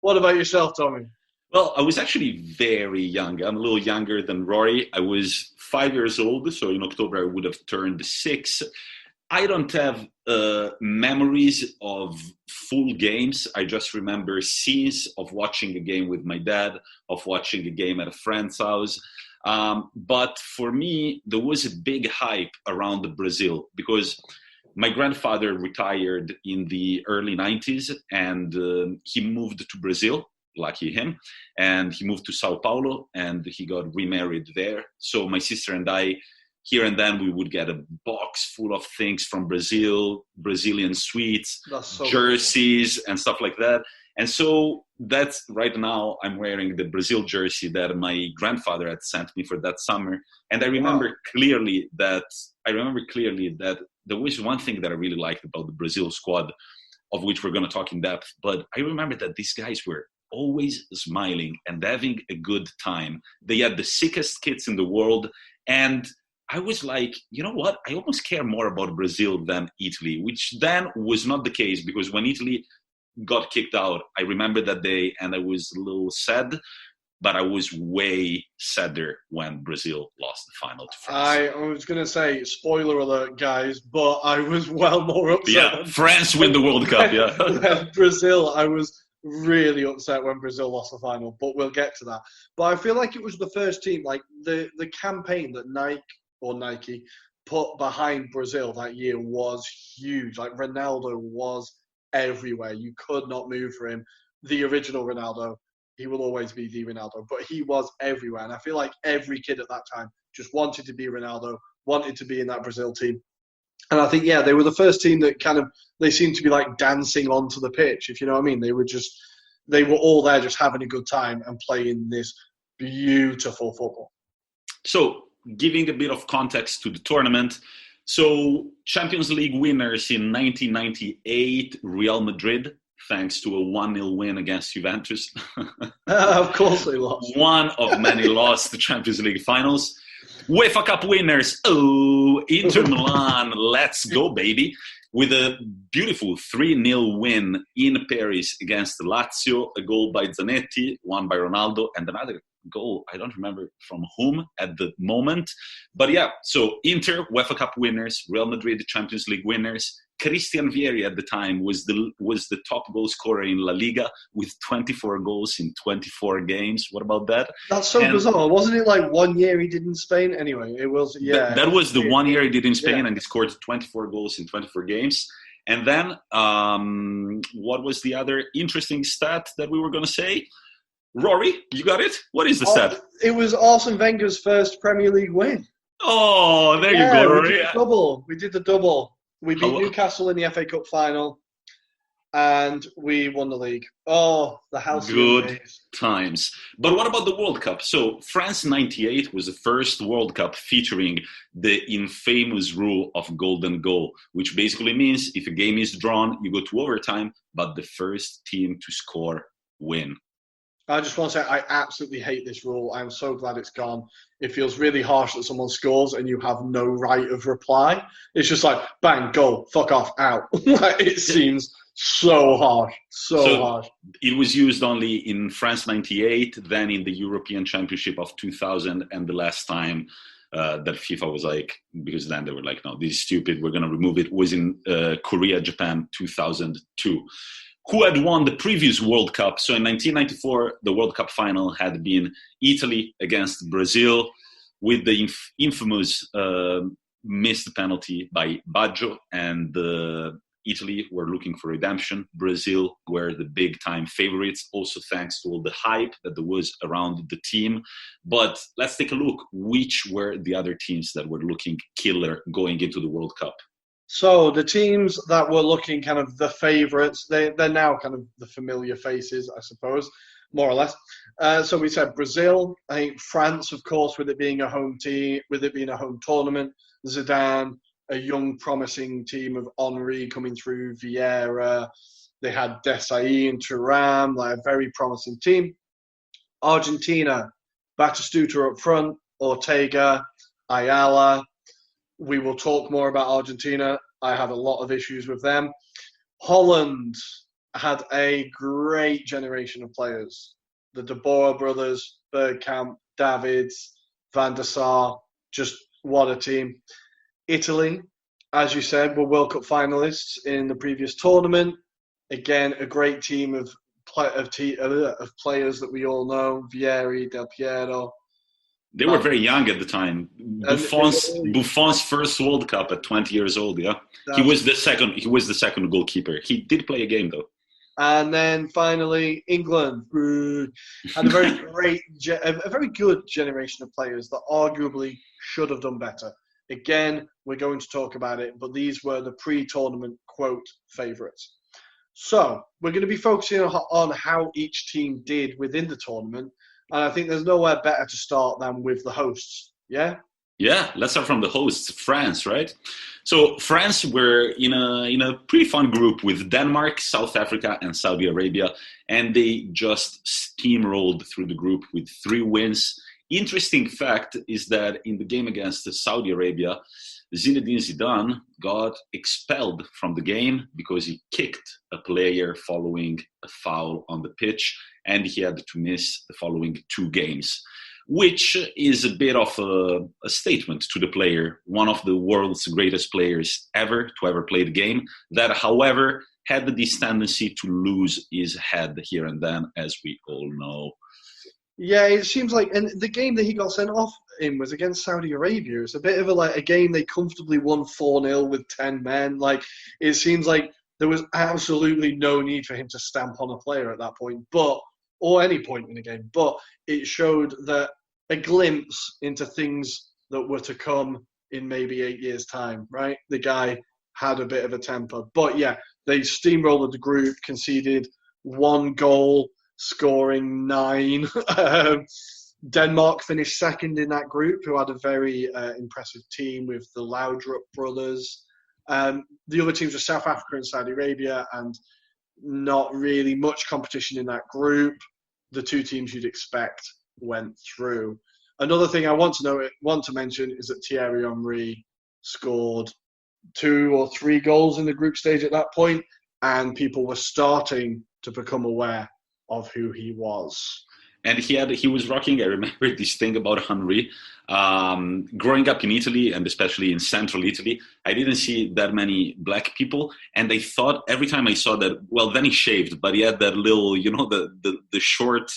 What about yourself, Tommy? Well, I was actually very young. I'm a little younger than Rory. I was 5 years old, so in October I would have turned 6. I don't have memories of full games. I just remember scenes of watching a game with my dad, of watching a game at a friend's house. But for me, there was a big hype around Brazil because my grandfather retired in the early 90s and he moved to Brazil, lucky him, and he moved to Sao Paulo and he got remarried there. So my sister and I, here and then, we would get a box full of things from Brazil, Brazilian sweets, So jerseys, and stuff like that. And so that's right now I'm wearing the Brazil jersey that my grandfather had sent me for that summer. And I remember clearly that there was one thing that I really liked about the Brazil squad, of which we're going to talk in depth. But I remember that these guys were always smiling and having a good time. They had the sickest kids in the world. And I was like, you know what? I almost care more about Brazil than Italy, which then was not the case because when Italy got kicked out, I remember that day and I was a little sad, but I was way sadder when Brazil lost the final to France. I was going to say, spoiler alert, guys, but I was well more upset. Yeah, France win the World Cup, yeah. Brazil, I was really upset when Brazil lost the final, but we'll get to that. But I feel like it was the first team, like the campaign that Nike put behind Brazil that year was huge. Like Ronaldo was everywhere. You could not move for him. The original Ronaldo, he will always be the Ronaldo, but he was everywhere. And I feel like every kid at that time just wanted to be Ronaldo, wanted to be in that Brazil team. And I think, they were the first team that they seemed to be like dancing onto the pitch, if you know what I mean. They were all there just having a good time and playing this beautiful football. So, giving a bit of context to the tournament. So, Champions League winners in 1998, Real Madrid, thanks to a 1-0 win against Juventus. Of course they lost. One of many lost the Champions League finals. UEFA Cup winners, Inter Milan, let's go, baby. With a beautiful 3-0 win in Paris against Lazio, a goal by Zanetti, one by Ronaldo, and another goal, I don't remember from whom at the moment. But yeah, so Inter, UEFA Cup winners, Real Madrid, Champions League winners. Christian Vieri at the time was the top goal scorer in La Liga with 24 goals in 24 games. What about that? That's so bizarre. Wasn't it like 1 year he did in Spain? Anyway, it was, yeah. That was the 1 year he did in Spain, and he scored 24 goals in 24 games. And then what was the other interesting stat that we were going to say? Rory, you got it? What is the stat? It was Arsene Wenger's first Premier League win. Oh, there you go, Rory. We did the double. We beat Newcastle in the FA Cup final, and we won the league. Oh, the house. Good times. But what about the World Cup? So France 98 was the first World Cup featuring the infamous rule of golden goal, which basically means if a game is drawn, you go to overtime, but the first team to score win. I just want to say I absolutely hate this rule. I'm so glad it's gone. It feels really harsh that someone scores and you have no right of reply. It's just like, bang, goal, fuck off, out. It seems so harsh, so harsh. It was used only in France 98, then in the European Championship of 2000, and the last time that FIFA was like, because then they were like, no, this is stupid, we're going to remove it, was in Korea, Japan, 2002. Who had won the previous World Cup? So in 1994, the World Cup final had been Italy against Brazil with the infamous missed penalty by Baggio, and Italy were looking for redemption. Brazil were the big-time favorites, also thanks to all the hype that there was around the team. But let's take a look. Which were the other teams that were looking killer going into the World Cup? So the teams that were looking kind of the favourites, they're now kind of the familiar faces, I suppose, more or less. So we said Brazil. I think France, of course, with it being a home team, with it being a home tournament. Zidane, a young, promising team of Henry coming through, Vieira. They had Desailly and Thuram, like a very promising team. Argentina, Batistuta up front, Ortega, Ayala. We will talk more about Argentina. I have a lot of issues with them. Holland, had a great generation of players. The De Boer brothers, Bergkamp, Davids, Van der Sar, just what a team. Italy, as you said, were World Cup finalists in the previous tournament. Again, a great team of players that we all know, Vieri, Del Piero. They were very young at the time. Buffon's first World Cup at 20 years old. Yeah, he was the second. He was the second goalkeeper. He did play a game though. And then finally, England had a very good generation of players that arguably should have done better. Again, we're going to talk about it, but these were the pre-tournament quote favourites. So we're going to be focusing on how each team did within the tournament. And I think there's nowhere better to start than with the hosts. Yeah? Yeah, let's start from the hosts, France, right? So France were in a pretty fun group with Denmark, South Africa, and Saudi Arabia. And they just steamrolled through the group with 3 wins. Interesting fact is that in the game against Saudi Arabia, Zinedine Zidane got expelled from the game because he kicked a player following a foul on the pitch, and he had to miss the following 2 games, which is a bit of a statement to the player, one of the world's greatest players ever to ever play the game, that, however, had this tendency to lose his head here and then, as we all know. Yeah, it seems like, and the game that he got sent off in was against Saudi Arabia. It's a bit of a game they comfortably won 4-0 with 10 men. Like, it seems like there was absolutely no need for him to stamp on a player at that point, or any point in the game. But it showed that a glimpse into things that were to come in maybe 8 years' time, right? The guy had a bit of a temper. But yeah, they steamrolled the group, conceded 1 goal, scoring 9. Denmark finished second in that group, who had a very impressive team with the Laudrup brothers. The other teams were South Africa and Saudi Arabia, and not really much competition in that group. The 2 teams you'd expect went through. Another thing I want to mention is that Thierry Henry scored 2 or 3 goals in the group stage at that point, and people were starting to become aware of who he was. And he was rocking, I remember this thing about Henry. Growing up in Italy, and especially in central Italy, I didn't see that many black people. And I thought every time I saw that, well, then he shaved, but he had that little, the short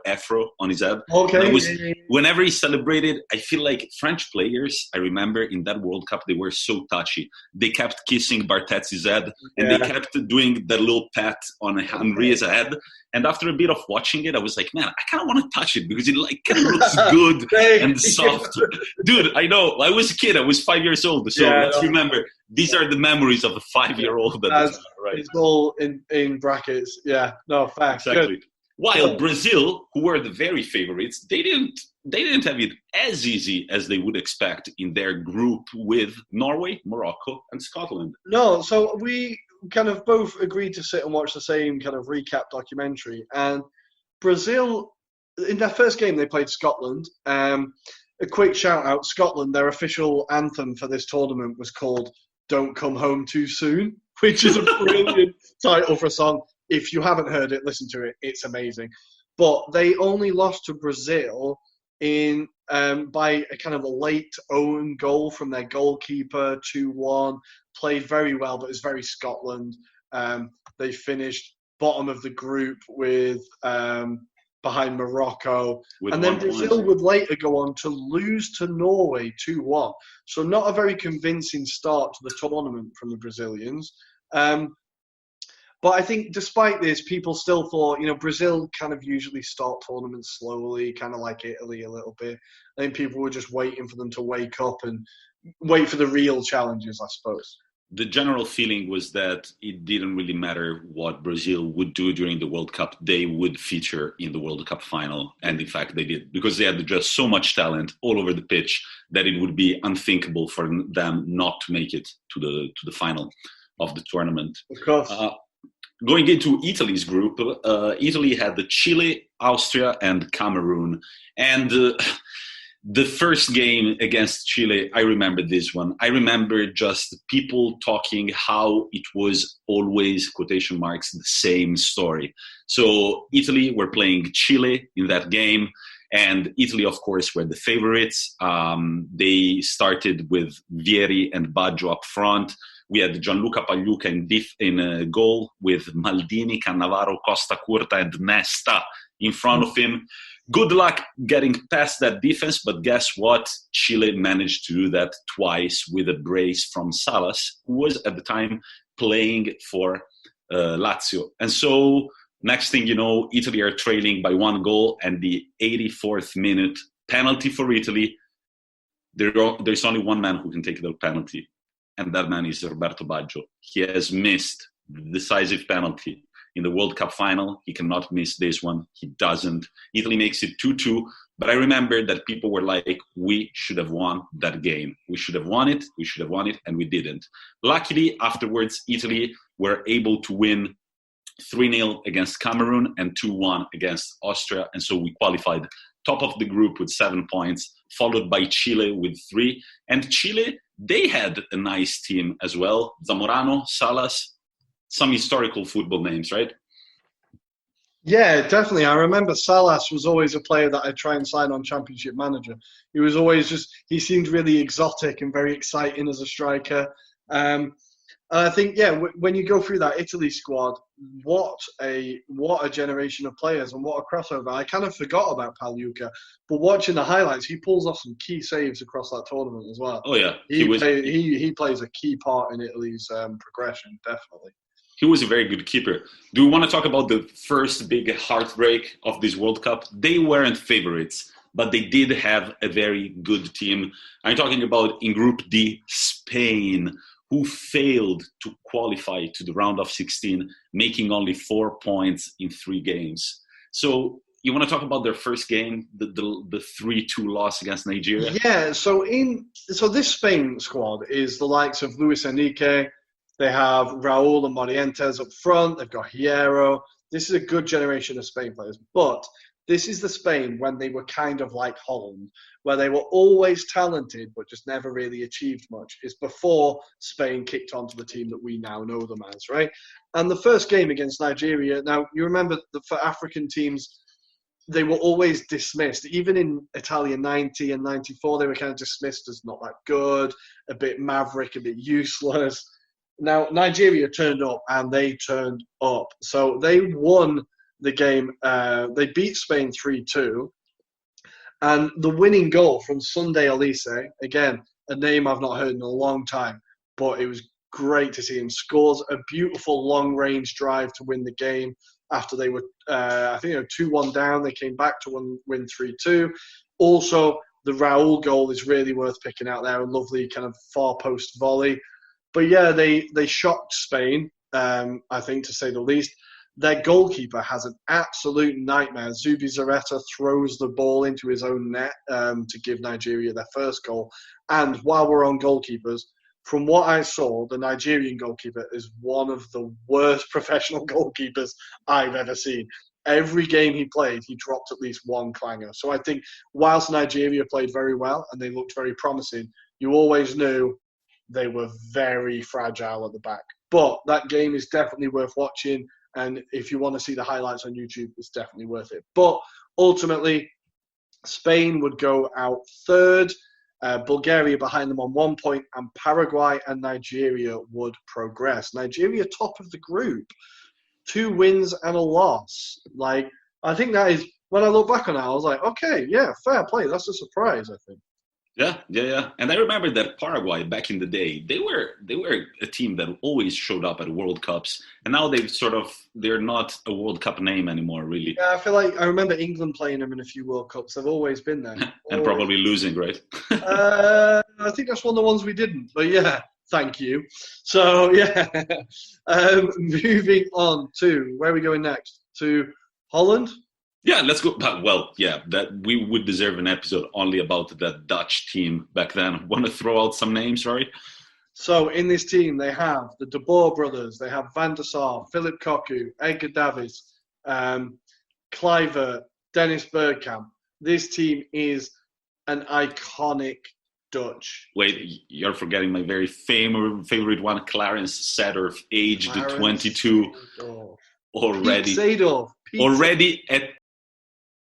afro on his head. Okay. Whenever he celebrated, I feel like French players, I remember in that World Cup, they were so touchy. They kept kissing Barthetzi's head, and they kept doing that little pat on Henry's head. And after a bit of watching it, I was like, man, I kind of want to touch it because it kind of looks good and soft. Dude, I know. I was a kid. I was 5 years old. So let's remember, these are the memories of a 5-year-old. Right? It's all in brackets. Yeah, no, facts. Exactly. Good. While Brazil, who were the very favorites, they didn't have it as easy as they would expect in their group with Norway, Morocco, and Scotland. No, so we kind of both agreed to sit and watch the same kind of recap documentary. And Brazil, in their first game, they played Scotland. A quick shout out, Scotland, their official anthem for this tournament was called Don't Come Home Too Soon, which is a brilliant title for a song. If you haven't heard it, listen to it. It's amazing. But they only lost to Brazil in by a kind of a late own goal from their goalkeeper, 2-1. Played very well, but it's very Scotland. They finished bottom of the group with behind Morocco. And then Brazil would later go on to lose to Norway 2-1. So not a very convincing start to the tournament from the Brazilians. But I think despite this, people still thought, Brazil kind of usually start tournaments slowly, kind of like Italy a little bit. I think people were just waiting for them to wake up and wait for the real challenges, I suppose. The general feeling was that it didn't really matter what Brazil would do during the World Cup. They would feature in the World Cup final. And in fact, they did, because they had just so much talent all over the pitch that it would be unthinkable for them not to make it to the final of the tournament. Of course. Going into Italy's group, Italy had Chile, Austria, and Cameroon. And The first game against Chile, I remember this one. I remember just people talking how it was always, quotation marks, the same story. So Italy were playing Chile in that game, and Italy, of course, were the favorites. They started with Vieri and Baggio up front. We had Gianluca Pagliuca in goal with Maldini, Cannavaro, Costa Curta, and Nesta in front of him. Good luck getting past that defense, but guess what? Chile managed to do that twice with a brace from Salas, who was at the time playing for Lazio. And so, next thing you know, Italy are trailing by 1 goal, and the 84th minute penalty for Italy. There's only one man who can take the penalty, and that man is Roberto Baggio. He has missed the decisive penalty in the World Cup final. He cannot miss this one. He doesn't. Italy makes it 2-2. But I remember that people were like, we should have won that game. We should have won it. We should have won it. And we didn't. Luckily, afterwards, Italy were able to win 3-0 against Cameroon and 2-1 against Austria. And so we qualified top of the group with 7 points, followed by Chile with 3. And Chile, they had a nice team as well. Zamorano, Salas, some historical football names, right? Yeah, definitely. I remember Salas was always a player that I'd try and sign on Championship Manager. He was always he seemed really exotic and very exciting as a striker. And I think, when you go through that Italy squad, what a generation of players and what a crossover. I kind of forgot about Pagliuca, but watching the highlights, he pulls off some key saves across that tournament as well. Oh, yeah. He plays a key part in Italy's progression, definitely. He was a very good keeper. Do you want to talk about the first big heartbreak of this World Cup? They weren't favorites, but they did have a very good team. I'm talking about in Group D, Spain, who failed to qualify to the round of 16, making only 4 points in 3 games. So you want to talk about their first game, the 3-2 loss against Nigeria? Yeah, so this Spain squad is the likes of Luis Enrique. They have Raúl and Morientes up front. They've got Hierro. This is a good generation of Spain players. But this is the Spain when they were kind of like Holland, where they were always talented but just never really achieved much. It's before Spain kicked onto the team that we now know them as, right? And the first game against Nigeria, now you remember for African teams, they were always dismissed. Even in Italian 90 and 94, they were kind of dismissed as not that good, a bit maverick, a bit useless. Now, Nigeria turned up, and they turned up. So they won the game. They beat Spain 3-2. And the winning goal from Sunday Olise, again, a name I've not heard in a long time, but it was great to see him, scores a beautiful long-range drive to win the game after they were, 2-1 down. They came back to win 3-2. Also, the Raúl goal is really worth picking out there, a lovely kind of far-post volley. But yeah, they shocked Spain, I think, to say the least. Their goalkeeper has an absolute nightmare. Zubizarreta throws the ball into his own net to give Nigeria their first goal. And while we're on goalkeepers, from what I saw, the Nigerian goalkeeper is one of the worst professional goalkeepers I've ever seen. Every game he played, he dropped at least one clanger. So I think whilst Nigeria played very well and they looked very promising, you always knew they were very fragile at the back. But that game is definitely worth watching. And if you want to see the highlights on YouTube, it's definitely worth it. But ultimately, Spain would go out third, Bulgaria behind them on 1 point, and Paraguay and Nigeria would progress. Nigeria top of the group, 2 wins and a loss. I think that is, when I look back on it, I was like, okay, yeah, fair play. That's a surprise, I think. Yeah. And I remember that Paraguay back in the day, they were a team that always showed up at World Cups, and now they're not a World Cup name anymore, really. Yeah, I feel like I remember England playing them in a few World Cups. They've always been there. And probably losing, right? I think that's one of the ones we didn't, but yeah, thank you. So yeah, moving on to, where are we going next? To Holland? Yeah, let's go. Well, yeah, that we would deserve an episode only about that Dutch team back then. Want to throw out some names, Rory? So in this team, they have the De Boer brothers, they have Van der Sar, Philip Cocu, Edgar Davids, Kluivert, Dennis Bergkamp. This team is an iconic Dutch. Wait, you're forgetting my very favorite one, Clarence Seedorf, aged Clarence 22, Seedorf. already Peak Seedorf. already at